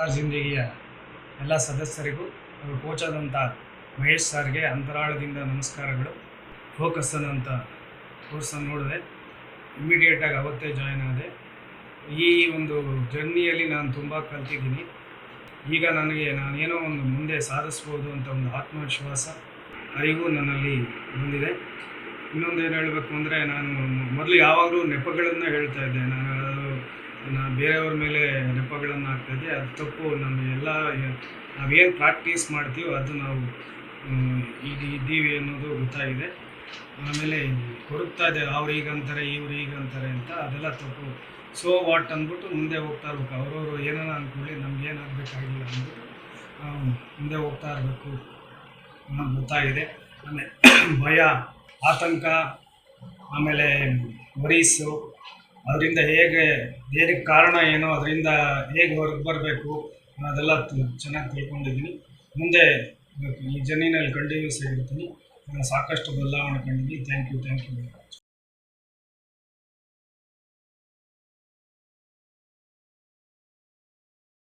Star ಜಿಂದಗಿಯ ಎಲ್ಲ ಸದಸ್ಯರಿಗೂ ಹಾಗೂ coach ಆದಂಥ ಮಹೇಶ್ ಸರ್ಗೆ ಅಂತರಾಳದಿಂದ ನಮಸ್ಕಾರಗಳು. ಫೋಕಸ್ ಅಂತ ಕೋರ್ಸನ್ನು ನೋಡಿದೆ, ಇಮಿಡಿಯೇಟಾಗಿ ಅವತ್ತೇ ಜಾಯ್ನ್ ಆದೆ. ಈ ಒಂದು ಜರ್ನಿಯಲ್ಲಿ ನಾನು ತುಂಬ ಕಲ್ತಿದ್ದೀನಿ. ಈಗ ನಾನೇನೋ ಒಂದು ಮುಂದೆ ಸಾಧಿಸ್ಬೋದು ಅಂತ ಒಂದು ಆತ್ಮವಿಶ್ವಾಸ ಅರಿವು ನನ್ನಲ್ಲಿ ಬಂದಿದೆ. ಇನ್ನೊಂದು ಏನು ಹೇಳಬೇಕು ಅಂದರೆ, ನಾನು ಮೊದಲು ಯಾವಾಗಲೂ ನೆಪಗಳನ್ನು ಹೇಳ್ತಾ ಇದ್ದೆ. ನಾನು ಬೇರೆಯವ್ರ ಮೇಲೆ ನೆಪಗಳನ್ನು ಹಾಕ್ತಾಯಿದ್ದೆ. ಅದು ತಪ್ಪು. ನಾವೇನು ಪ್ರಾಕ್ಟೀಸ್ ಮಾಡ್ತೀವೋ ಅದು ನಾವು ಇದ್ದೀವಿ ಅನ್ನೋದು ಗೊತ್ತಾಗಿದೆ. ಆಮೇಲೆ ಕೊರಗ್ತಾ ಇದೆ, ಅವ್ರು ಹೀಗಂತಾರೆ ಇವ್ರು ಹೀಗಂತಾರೆ ಅಂತ. ಅದೆಲ್ಲ ತಪ್ಪು. ಸೊ ವಾಟ್ ಅಂದ್ಬಿಟ್ಟು ಮುಂದೆ ಹೋಗ್ತಾ ಇರ್ಬೇಕು. ಅವ್ರವರು ಏನಾರ ಅಂದ್ಕೊಳ್ಳಿ, ನಮಗೇನಾಗಬೇಕಾಗಿಲ್ಲ ಅಂದ್ಬಿಟ್ಟು ಮುಂದೆ ಹೋಗ್ತಾ ಇರಬೇಕು ಅನ್ನೋದು ಗೊತ್ತಾಗಿದೆ. ಆಮೇಲೆ ಭಯ, ಆತಂಕ, ಆಮೇಲೆ ವರೀಸು, ಅದರಿಂದ ಏನಕ್ಕೆ ಕಾರಣ ಏನೋ, ಅದರಿಂದ ಹೇಗೆ ಹೊರಗೆ ಬರಬೇಕು ಅನ್ನೋದೆಲ್ಲ ಚೆನ್ನಾಗಿ ತಿಳ್ಕೊಂಡಿದ್ದೀನಿ. ಮುಂದೆ ಈ ಜರ್ನಿನಲ್ಲಿ ಕಂಟಿನ್ಯೂಸ್ ಆಗಿರ್ತೀನಿ. ಸಾಕಷ್ಟು ಬದಲಾವಣೆ ಕಂಡಿದ್ದೀನಿ. Thank you very much.